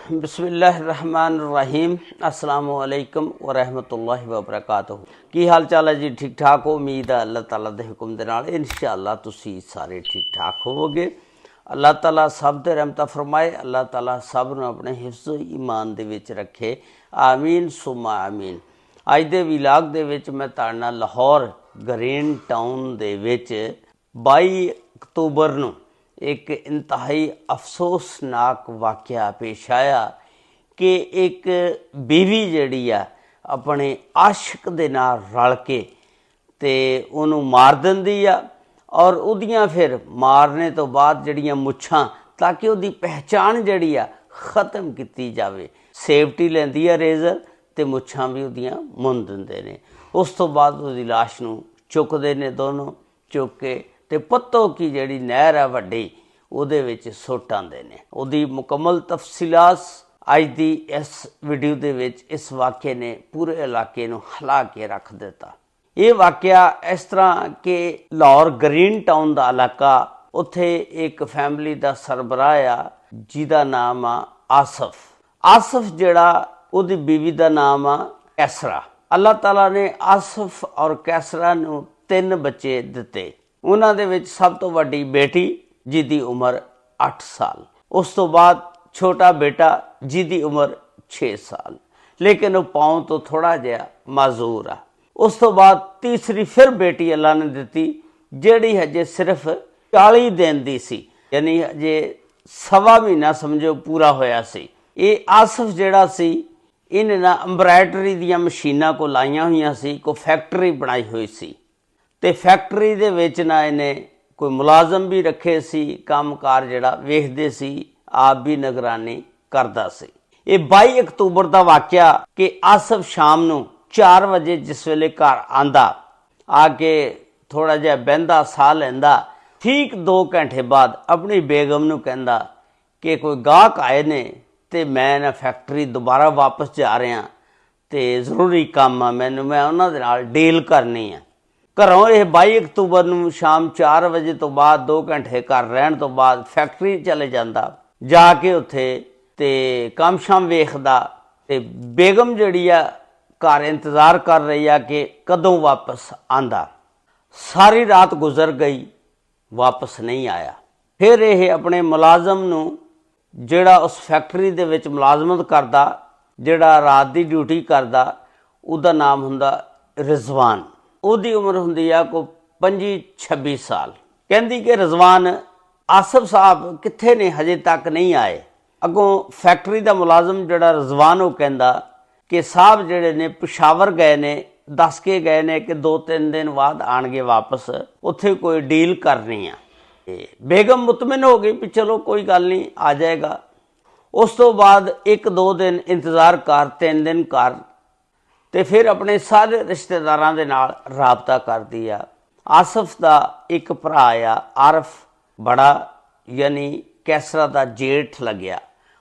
बिस्मिल्लाहिर्रहमानिर्रहीम अस्सलामुअलैकुम वरहमतुल्लाहि वबरकातुहू। की हाल चाल है जी? ठीक ठाक हो? उम्मीद है अल्लाह ताला दे हुक्म दे नाल इंशाअल्लाह तुसी सारे ठीक ठाक होवोगे। अल्लाह ताला सब ते रहमत फरमाए। अल्लाह ताला सब नूं अपने हिफ्ज़ ईमान दे विच रखे। आमीन सुमा आमीन। अज दे विलाग दे विच मैं तुहाडे नाल लाहौर ग्रीन टाउन दे विच 22 अक्तूबर नूं एक इंतहाई अफसोसनाक वाक़या पेश आया कि एक बीवी जिहड़ी आ अपने आशिक दे नाल रल के ते उहनूं मार दिंदी आ और उहदियां फिर मारने तो बाद जिहड़ियां मुच्छां ताकि उहदी पहचान जिहड़ी आ ख़त्म कीती जावे। सेफ्टी लैंदी आ रेज़र ते मुच्छां भी उहदियां मुन दिंदे ने। उस तो बाद उहदी लाश नूं चुकदे ने दोनों चुक के ते पत्तो की जिहड़ी नहर है वड्डी ਉਹਦੇ ਵਿੱਚ ਸੁੱਟ ਆਉਂਦੇ ਨੇ। ਉਹਦੀ ਮੁਕੰਮਲ ਤਫਸੀਲਾਤ ਅੱਜ ਦੀ ਇਸ ਵੀਡੀਓ ਦੇ ਵਿੱਚ ਇਸ ਵਾਕਿਏ ਨੇ ਪੂਰੇ ਇਲਾਕੇ ਨੂੰ ਹਿਲਾ ਕੇ ਰੱਖ ਦਿੱਤਾ। ਇਹ ਵਾਕਿਆ ਇਸ ਤਰ੍ਹਾਂ ਕਿ ਲਾਹੌਰ ਗ੍ਰੀਨ ਟਾਊਨ ਦਾ ਇਲਾਕਾ, ਉੱਥੇ ਇੱਕ ਫੈਮਿਲੀ ਦਾ ਸਰਬਰਾਹ ਆ ਜਿਹਦਾ ਨਾਮ ਆ ਆਸਫ। ਆਸਫ ਜਿਹੜਾ ਉਹਦੀ ਬੀਵੀ ਦਾ ਨਾਮ ਆ ਕੈਸਰਾ। ਅੱਲਾਹ ਤਾਲਾ ਨੇ ਆਸਫ ਔਰ ਕੈਸਰਾ ਨੂੰ 3 ਬੱਚੇ ਦਿੱਤੇ। ਉਹਨਾਂ ਦੇ ਵਿੱਚ ਸਭ ਤੋਂ ਵੱਡੀ ਬੇਟੀ जिदी उम्र 8 साल, उस तो बाद छोटा बेटा जिदी उम्र 6 साल, लेकिन वह पाँव तो थोड़ा जहा माजूर आ। उस तो बाद तीसरी फिर बेटी अल्लाह ने दी जिहड़ी हजे सिर्फ 40 दिन दी सी, यानी हजे 1.25 महीना समझो पूरा होया सी। ये आसफ जिहड़ा सी इन्हें ना एम्ब्रायडरी दी मशीनां को लाइया हुई सी, को फैक्ट्री बनाई हुई सी ते फैक्ट्री दे विच ना इन्हें कोई मुलाजम भी रखे सी, कामकार जिहड़ा वेखदे सी, आप भी निगरानी करदा सी। ये 22 अक्तूबर का वाक़या कि आसफ शाम नूं 4 बजे जिस वेले घर आंदा आके थोड़ा जिहा बहिंदा साह लैंदा, ठीक 2 घंटे बाद अपनी बेगम नूं कहंदा कि कोई गाहक आए ने ते मैं ना फैक्ट्री दोबारा वापस जा रहा ते जरूरी काम आ मैनूं, मैं उन्हां दे नाल डील करनी है। घरों यह 22 अक्तूबर नूं शाम 4 बजे तो बाद 2 घंटे घर रहन तो बाद फैक्ट्री चले जाता, जाके उत्थे ते काम शाम वेखदा ते बेगम जिहड़ी आ घर इंतज़ार कर रही है कि कदों वापस आंदा। सारी रात गुजर गई, वापस नहीं आया। फिर यह अपने मुलाजम नूं जिहड़ा उस फैक्ट्री दे विच मुलाजमत करदा, जिहड़ा रात की ड्यूटी करदा, उहदा नाम हुंदा रिजवान। ਉਹਦੀ ਉਮਰ ਹੁੰਦੀ ਆ ਕੋਈ 25-26 ਸਾਲ। ਕਹਿੰਦੀ ਕਿ ਰਿਜ਼ਵਾਨ ਆਸਫ ਸਾਹਿਬ ਕਿੱਥੇ ਨੇ, ਹਜੇ ਤੱਕ ਨਹੀਂ ਆਏ। ਅੱਗੋਂ ਫੈਕਟਰੀ ਦਾ ਮੁਲਾਜ਼ਮ ਜਿਹੜਾ ਰਿਜ਼ਵਾਨ ਉਹ ਕਹਿੰਦਾ ਕਿ ਸਾਹਿਬ ਜਿਹੜੇ ਨੇ ਪਿਸ਼ਾਵਰ ਗਏ ਨੇ, ਦੱਸ ਕੇ ਗਏ ਨੇ ਕਿ 2-3 ਦਿਨ ਬਾਅਦ ਆਣਗੇ ਵਾਪਸ, ਉੱਥੇ ਕੋਈ ਡੀਲ ਕਰਨੀ ਆ। ਬੇਗਮ ਮੁਤਮਿਨ ਹੋ ਗਈ ਵੀ ਚਲੋ ਕੋਈ ਗੱਲ ਨਹੀਂ ਆ ਜਾਏਗਾ। ਉਸ ਤੋਂ ਬਾਅਦ 1-2 ਦਿਨ ਇੰਤਜ਼ਾਰ ਕਰ, 3 ਦਿਨ ਕਰ ਤੇ ਫਿਰ ਆਪਣੇ ਸਾਰੇ ਰਿਸ਼ਤੇਦਾਰਾਂ ਦੇ ਨਾਲ ਰਾਬਤਾ ਕਰਦੀ ਆ। ਆਸਫ ਦਾ ਇੱਕ ਭਰਾ ਆ ਆਰਫ, ਬੜਾ ਯਾਨੀ ਕੈਸਰਾ ਦਾ ਜੇਠ ਲੱਗਿਆ,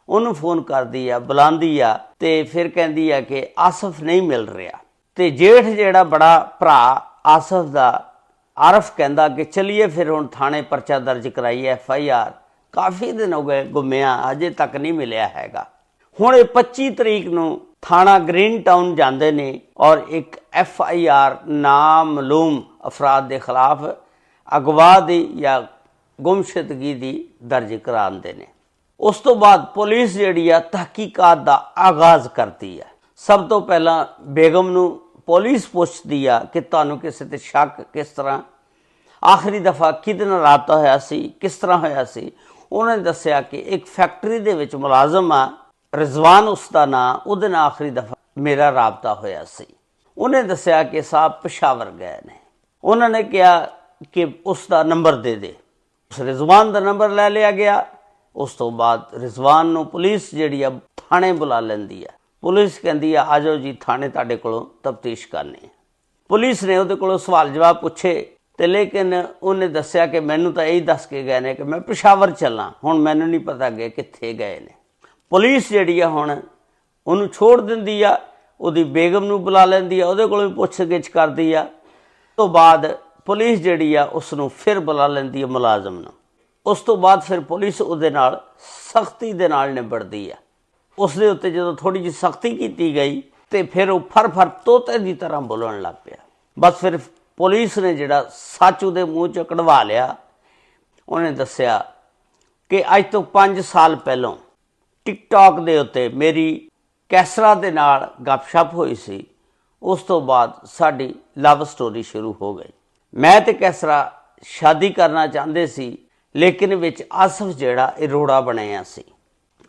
ਉਹਨੂੰ ਫੋਨ ਕਰਦੀ ਆ, ਬੁਲਾਉਂਦੀ ਆ ਤੇ ਫਿਰ ਕਹਿੰਦੀ ਆ ਕਿ ਆਸਫ ਨਹੀਂ ਮਿਲ ਰਿਹਾ। ਤੇ ਜੇਠ ਜਿਹੜਾ ਬੜਾ ਭਰਾ ਆਸਫ ਦਾ ਆਰਫ ਕਹਿੰਦਾ ਕਿ ਚਲੀਏ ਫਿਰ ਹੁਣ ਥਾਣੇ ਪਰਚਾ ਦਰਜ ਕਰਾਈਏ, FIR, ਕਾਫੀ ਦਿਨ ਹੋ ਗਏ ਗੁੰਮਿਆ, ਅਜੇ ਤੱਕ ਨਹੀਂ ਮਿਲਿਆ ਹੈਗਾ। ਹੁਣ ਇਹ 25 ਤਰੀਕ ਨੂੰ थाना ग्रीन टाउन जाते ने और एक FIR नामलूम अफराद के खिलाफ अगवा की या गुमशुदगी की दर्ज कराते हैं। उस तो बाद पुलिस जिहड़ी आ तहकीकात का आगाज़ करती है। सब तो पहला बेगम नूं पुलिस पुछदी आ कि तुहानूं किसी ते शक किस तरह, आखिरी दफ़ा किहदे नाल राबता होया सी, किस तरह होया सी। उन्होंने दस्सिया कि एक फैक्ट्री दे विच मुलाजम आ रिजवान उसका नाम, उहदे नाल आखिरी दफ़ा मेरा राबता होया सी। उन्हें दस्सिया कि साहब पिशावर गए ने। उन्होंने कहा कि उसका नंबर दे दे। उस रिजवान का नंबर लै लिया गया। उस तो बाद रिजवान नूं पुलिस जिहड़ी आ थाणे बुला लैंदी है। पुलिस कहती है आ जाओ जी थाणे तुहाडे कोलों तफ्तीश करनी है। पुलिस ने उहदे कोलों सवाल जवाब पूछे ते लेकिन उन्हें दस्सिया कि मैनूं तां यही दस के गए ने कि मैं पिशावर चलां, हुण मैनूं नहीं पता कि कित्थे गए ने। पुलिस जिहड़ी आ हुण ਉਹਨੂੰ छोड़ दिंदी आ, ਉਹਦੀ बेगम ਨੂੰ बुला लैंदी आ, ਉਹਦੇ ਕੋਲੋਂ भी पुछ गिछ करदी आ। तो बाद पुलिस जिहड़ी आ उसनूं फिर बुला लैंदी आ मुलाजम ਨੂੰ। उस तो बाद फिर पुलिस ਉਹਦੇ ਨਾਲ सख्ती ਦੇ ਨਾਲ ਨਿਬੜਦੀ ਆ। ਉਸ ਦੇ ਉੱਤੇ ਜਦੋਂ ਥੋੜੀ ਜਿਹੀ ਸਖਤੀ ਕੀਤੀ ਗਈ ਤੇ ਫਿਰ ਉਹ ਫਰ ਤੋਤੇ ਦੀ ਤਰ੍ਹਾਂ ਬੋਲਣ ਲੱਗ ਪਿਆ। ਬਸ ਫਿਰ ਪੁਲਿਸ ਨੇ ਜਿਹੜਾ ਸੱਚ ਉਹਦੇ ਮੂੰਹ 'ਚੋਂ ਕਢਵਾ ਲਿਆ। ਉਹਨੇ ਦੱਸਿਆ ਕਿ ਅੱਜ ਤੋਂ 5 ਸਾਲ ਪਹਿਲਾਂ ਟਿਕਟੌਕ ਦੇ ਉੱਤੇ ਮੇਰੀ ਕੈਸਰਾ ਦੇ ਨਾਲ ਗੱਪਸ਼ਪ ਹੋਈ ਸੀ। ਉਸ ਤੋਂ ਬਾਅਦ ਸਾਡੀ ਲਵ ਸਟੋਰੀ ਸ਼ੁਰੂ ਹੋ ਗਈ। ਮੈਂ ਤੇ ਕੈਸਰਾ ਸ਼ਾਦੀ ਕਰਨਾ ਚਾਹੁੰਦੇ ਸੀ, ਲੇਕਿਨ ਵਿੱਚ ਆਸਫ ਜਿਹੜਾ ਇਹ ਰੋੜਾ ਬਣਿਆ ਸੀ।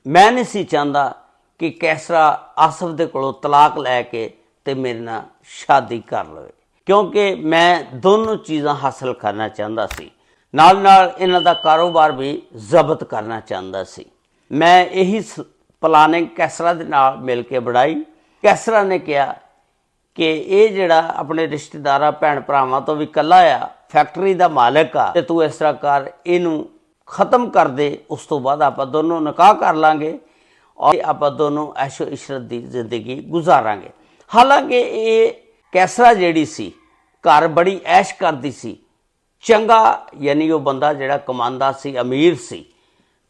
ਮੈਂ ਨਹੀਂ ਸੀ ਚਾਹੁੰਦਾ ਕਿ ਕੈਸਰਾ ਆਸਫ ਦੇ ਕੋਲੋਂ ਤਲਾਕ ਲੈ ਕੇ ਤੇ ਮੇਰੇ ਨਾਲ ਸ਼ਾਦੀ ਕਰ ਲਵੇ, ਕਿਉਂਕਿ ਮੈਂ ਦੋਨੋਂ ਚੀਜ਼ਾਂ ਹਾਸਲ ਕਰਨਾ ਚਾਹੁੰਦਾ ਸੀ। ਨਾਲ ਨਾਲ ਇਹਨਾਂ ਦਾ ਕਾਰੋਬਾਰ ਵੀ ਜ਼ਬਤ ਕਰਨਾ ਚਾਹੁੰਦਾ ਸੀ। ਮੈਂ ਇਹੀ ਪਲਾਨਿੰਗ ਕੈਸਰਾ ਦੇ ਨਾਲ ਮਿਲ ਕੇ ਬਣਾਈ। ਕੈਸਰਾ ਨੇ ਕਿਹਾ ਕਿ ਇਹ ਜਿਹੜਾ ਆਪਣੇ ਰਿਸ਼ਤੇਦਾਰਾਂ ਭੈਣ ਭਰਾਵਾਂ ਤੋਂ ਵੀ ਇਕੱਲਾ ਆ, ਫੈਕਟਰੀ ਦਾ ਮਾਲਕ ਆ, ਤੇ ਤੂੰ ਇਸ ਤਰ੍ਹਾਂ ਕਰ, ਇਹਨੂੰ ਖਤਮ ਕਰ ਦੇ। ਉਸ ਤੋਂ ਬਾਅਦ ਆਪਾਂ ਦੋਨੋਂ ਨਿਕਾਹ ਕਰ ਲਾਂਗੇ ਔਰ ਆਪਾਂ ਦੋਨੋਂ ਐਸ਼ੋ ਇਸ਼ਰਤ ਦੀ ਜ਼ਿੰਦਗੀ ਗੁਜ਼ਾਰਾਂਗੇ। ਹਾਲਾਂਕਿ ਇਹ ਕੈਸਰਾ ਜਿਹੜੀ ਸੀ ਘਰ ਬੜੀ ਐਸ਼ ਕਰਦੀ ਸੀ, ਚੰਗਾ, ਯਾਨੀ ਉਹ ਬੰਦਾ ਜਿਹੜਾ ਕਮਾਉਂਦਾ ਸੀ, ਅਮੀਰ ਸੀ,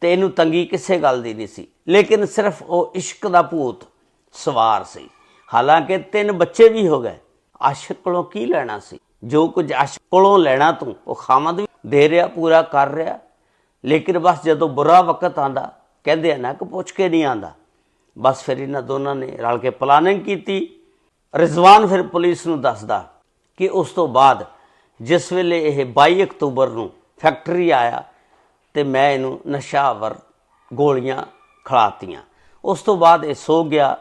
ਤੇ ਇਹਨੂੰ ਤੰਗੀ ਕਿਸੇ ਗੱਲ ਦੀ ਨਹੀਂ ਸੀ। ਲੇਕਿਨ ਸਿਰਫ ਉਹ ਇਸ਼ਕ ਦਾ ਭੂਤ ਸਵਾਰ ਸੀ। ਹਾਲਾਂਕਿ 3 ਬੱਚੇ ਵੀ ਹੋ ਗਏ। ਆਸ਼ਿਕ ਕੋਲੋਂ ਕੀ ਲੈਣਾ ਸੀ? ਜੋ ਕੁਝ ਆਸ਼ਿਕ ਕੋਲੋਂ ਲੈਣਾ ਤੂੰ ਉਹ ਖਾਮਦ ਵੀ ਦੇ ਰਿਹਾ, ਪੂਰਾ ਕਰ ਰਿਹਾ। ਲੇਕਿਨ ਬਸ ਜਦੋਂ ਬੁਰਾ ਵਕਤ ਆਂਦਾ, ਕਹਿੰਦੇ ਆ ਨਾ ਕਿ ਪੁੱਛ ਕੇ ਨਹੀਂ ਆਂਦਾ। ਬਸ ਫਿਰ ਇਹਨਾਂ ਦੋਨਾਂ ਨੇ ਰਲ ਕੇ ਪਲਾਨਿੰਗ ਕੀਤੀ। ਰਿਜ਼ਵਾਨ ਫਿਰ ਪੁਲਿਸ ਨੂੰ ਦੱਸਦਾ ਕਿ ਉਸ ਤੋਂ ਬਾਅਦ ਜਿਸ ਵੇਲੇ ਇਹ 22 ਅਕਤੂਬਰ ਨੂੰ ਫੈਕਟਰੀ ਆਇਆ ਤੇ ਮੈਂ ਇਹਨੂੰ ਨਸ਼ਾਵਰ ਗੋਲੀਆਂ ਖਿਲਾਤੀਆਂ। ਉਸ ਤੋਂ ਬਾਅਦ ਇਹ ਸੋ ਗਿਆ।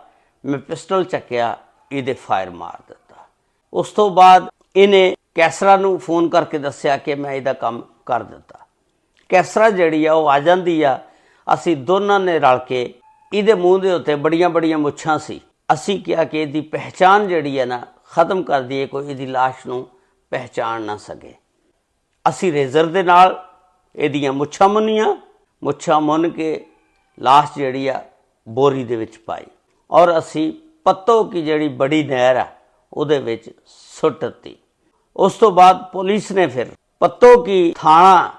ਮੈਂ ਪਿਸਟਲ ਚੱਕਿਆ, ਇਹਦੇ ਫਾਇਰ ਮਾਰ ਦਿੱਤਾ। ਉਸ ਤੋਂ ਬਾਅਦ ਇਹਨੇ ਕੈਸਰਾ ਨੂੰ ਫੋਨ ਕਰਕੇ ਦੱਸਿਆ ਕਿ ਮੈਂ ਇਹਦਾ ਕੰਮ ਕਰ ਦਿੱਤਾ। ਕੈਸਰਾ ਜਿਹੜੀ ਆ ਉਹ ਆ ਜਾਂਦੀ ਆ। ਅਸੀਂ ਦੋਨਾਂ ਨੇ ਰਲ ਕੇ, ਇਹਦੇ ਮੂੰਹ ਦੇ ਉੱਤੇ ਬੜੀਆਂ ਬੜੀਆਂ ਮੁੱਛਾਂ ਸੀ। ਅਸੀਂ ਕਿਹਾ ਕਿ ਇਹਦੀ ਪਹਿਚਾਣ ਜਿਹੜੀ ਹੈ ਨਾ ਖਤਮ ਕਰ ਦਈਏ, ਕੋਈ ਇਹਦੀ ਲਾਸ਼ ਨੂੰ ਪਹਿਚਾਣ ਨਾ ਸਕੇ। ਅਸੀਂ ਰੇਜ਼ਰ ਦੇ ਨਾਲ ਇਹਦੀਆਂ ਮੁੱਛਾਂ ਮੁੰਨ ਕੇ ਲਾਸ਼ ਜਿਹੜੀ ਆ ਬੋਰੀ ਦੇ ਵਿੱਚ ਪਾਈ ਔਰ ਅਸੀਂ ਪੱਤੋ ਕੀ ਜਿਹੜੀ ਬੜੀ ਨਹਿਰ ਆ ਉਹਦੇ ਵਿੱਚ ਸੁੱਟ ਦਿੱਤੀ। ਉਸ ਤੋਂ ਬਾਅਦ ਪੁਲਿਸ ਨੇ ਫਿਰ ਪੱਤੋ ਕੀ ਥਾਣਾ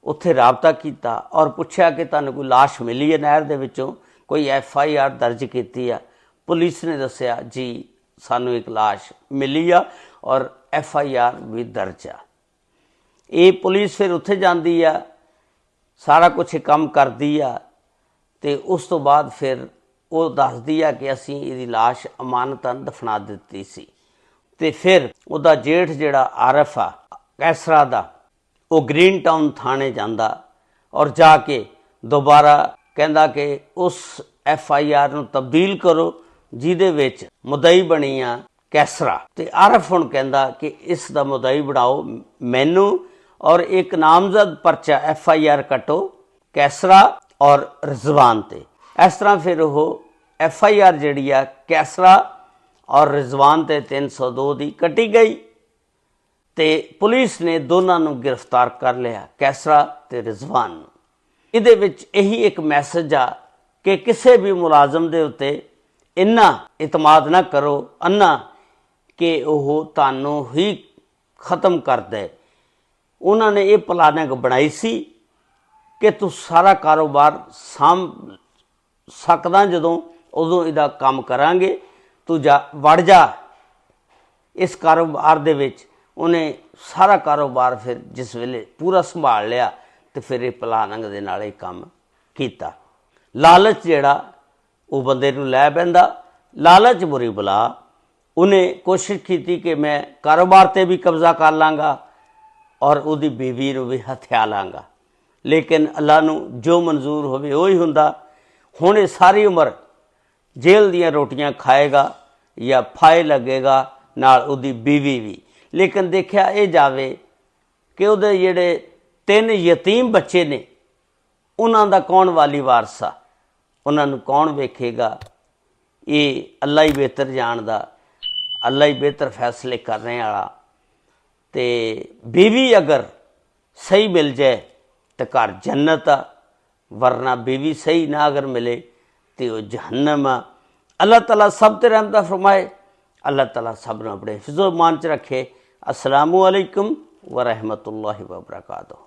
ਉੱਥੇ ਰਾਬਤਾ ਕੀਤਾ ਔਰ ਪੁੱਛਿਆ ਕਿ ਤੁਹਾਨੂੰ ਕੋਈ ਲਾਸ਼ ਮਿਲੀ ਹੈ ਨਹਿਰ ਦੇ ਵਿੱਚੋਂ, ਕੋਈ FIR ਦਰਜ ਕੀਤੀ ਆ? ਪੁਲਿਸ ਨੇ ਦੱਸਿਆ ਜੀ ਸਾਨੂੰ ਇੱਕ ਲਾਸ਼ ਮਿਲੀ ਆ ਔਰ FIR ਵੀ ਦਰਜ ਆ। ਇਹ ਪੁਲਿਸ ਫਿਰ ਉੱਥੇ ਜਾਂਦੀ ਆ, ਸਾਰਾ ਕੁਝ ਕੰਮ ਕਰਦੀ ਆ ਤੇ ਉਸ ਤੋਂ ਬਾਅਦ ਫਿਰ ਉਹ ਦੱਸਦੀ ਆ ਕਿ ਅਸੀਂ ਇਹਦੀ ਲਾਸ਼ ਅਮਾਨਤਨ ਦਫਨਾ ਦਿੱਤੀ ਸੀ। ਤੇ ਫਿਰ ਉਹਦਾ ਜੇਠ ਜਿਹੜਾ ਆਰਫ ਆ ਕੈਸਰਾ ਦਾ, ਉਹ ਗ੍ਰੀਨ ਟਾਊਨ ਥਾਣੇ ਜਾਂਦਾ ਔਰ ਜਾ ਕੇ ਦੁਬਾਰਾ ਕਹਿੰਦਾ ਕਿ ਉਸ FIR ਨੂੰ ਤਬਦੀਲ ਕਰੋ ਜਿਹਦੇ ਵਿੱਚ ਮੁਦਈ ਬਣੀ ਆ ਕੈਸਰਾ। ਤੇ ਆਰਫ ਹੁਣ ਕਹਿੰਦਾ ਕਿ ਇਸ ਦਾ ਮੁਦਈ ਬਣਾਓ ਮੈਨੂੰ ਔਰ ਇੱਕ ਨਾਮਜ਼ਦ ਪਰਚਾ FIR ਕੱਟੋ ਕੈਸਰਾ ਔਰ ਰਿਜ਼ਵਾਨ ਤੇ। ਇਸ ਤਰ੍ਹਾਂ ਫਿਰ ਉਹ FIR ਜਿਹੜੀ ਆ ਕੈਸਰਾ ਔਰ ਰਿਜ਼ਵਾਨ ਤੇ 302 ਦੀ ਕੱਟੀ ਗਈ ਤੇ ਪੁਲਿਸ ਨੇ ਦੋਨਾਂ ਨੂੰ ਗ੍ਰਿਫਤਾਰ ਕਰ ਲਿਆ, ਕੈਸਰਾ ਤੇ ਰਿਜ਼ਵਾਨ ਨੂੰ। ਇਹਦੇ ਵਿੱਚ ਇਹੀ ਇੱਕ ਮੈਸੇਜ ਆ ਕਿ ਕਿਸੇ ਵੀ ਮੁਲਾਜ਼ਮ ਦੇ ਉੱਤੇ ਇੰਨਾ ਇਤਮਾਦ ਨਾ ਕਰੋ ਅੰਨਾ ਕਿ ਉਹ ਤੁਹਾਨੂੰ ਹੀ ਖਤਮ ਕਰ ਦੇ। ਉਹਨਾਂ ਨੇ ਇਹ ਪਲਾਨਿੰਗ ਬਣਾਈ ਸੀ ਕਿ ਤੂੰ ਸਾਰਾ ਕਾਰੋਬਾਰ ਸਾਂਭ ਸਕਦਾ, ਜਦੋਂ ਉਦੋਂ ਇਹਦਾ ਕੰਮ ਕਰਾਂਗੇ, ਤੂੰ ਵੜ ਜਾ ਇਸ ਕਾਰੋਬਾਰ ਦੇ ਵਿੱਚ। ਉਹਨੇ ਸਾਰਾ ਕਾਰੋਬਾਰ ਫਿਰ ਜਿਸ ਵੇਲੇ ਪੂਰਾ ਸੰਭਾਲ ਲਿਆ ਤੇ ਫਿਰ ਇਹ ਪਲਾਨਿੰਗ ਦੇ ਨਾਲ ਇਹ ਕੰਮ ਕੀਤਾ। ਲਾਲਚ ਜਿਹੜਾ ਉਹ ਬੰਦੇ ਨੂੰ ਲੈ ਪੈਂਦਾ, ਲਾਲਚ ਬੁਰੀ ਬਲਾ। ਉਹਨੇ ਕੋਸ਼ਿਸ਼ ਕੀਤੀ ਕਿ ਮੈਂ ਕਾਰੋਬਾਰ ਤੇ ਵੀ ਕਬਜ਼ਾ ਕਰ ਲਾਂਗਾ ਔਰ ਉਹਦੀ ਬੀਵੀ ਨੂੰ ਵੀ ਹਥਿਆ ਲਾਂਗਾ, ਲੇਕਿਨ ਅੱਲਾ ਨੂੰ ਜੋ ਮਨਜ਼ੂਰ ਹੋਵੇ ਉਹ ਹੀ ਹੁੰਦਾ। ਹੁਣ ਇਹ ਸਾਰੀ ਉਮਰ ਜੇਲ੍ਹ ਦੀਆਂ ਰੋਟੀਆਂ ਖਾਏਗਾ ਜਾਂ ਫਾਹੇ ਲੱਗੇਗਾ, ਨਾਲ ਉਹਦੀ ਬੀਵੀ ਵੀ। ਲੇਕਿਨ ਦੇਖਿਆ ਇਹ ਜਾਵੇ ਕਿ ਉਹਦੇ ਜਿਹੜੇ 3 ਯਤੀਮ ਬੱਚੇ ਨੇ ਉਹਨਾਂ ਦਾ ਕੌਣ ਵਾਲੀ ਵਾਰਸ ਆ, ਉਹਨਾਂ ਨੂੰ ਕੌਣ ਵੇਖੇਗਾ? ਇਹ ਅੱਲਾ ਹੀ ਬਿਹਤਰ ਜਾਣਦਾ, ਅੱਲਾ ਹੀ ਬਿਹਤਰ ਫੈਸਲੇ ਕਰਨੇ ਵਾਲਾ। ਤੇ ਬੀਵੀ ਅਗਰ ਸਹੀ ਮਿਲ ਜਾਏ ਤਾਂ ਘਰ ਜੰਨਤ ਆ, ਵਰਨਾ ਬੀਵੀ ਸਹੀ ਨਾ ਅਗਰ ਮਿਲੇ ਤੇ ਉਹ ਜਹੰਨਮ ਆ। ਅੱਲਾਹ ਤਾਲਾ ਸਭ ਤੇ ਰਹਿਮਤ ਫਰਮਾਏ। ਅੱਲਾਹ ਤਾਲਾ ਸਭ ਨੂੰ ਆਪਣੇ ਹਿਫਜ਼ੋ ਮਾਨ ਚ ਰੱਖੇ। अस्सलामु अलैकुम व रहमतुल्लाहि व बरकातुहू।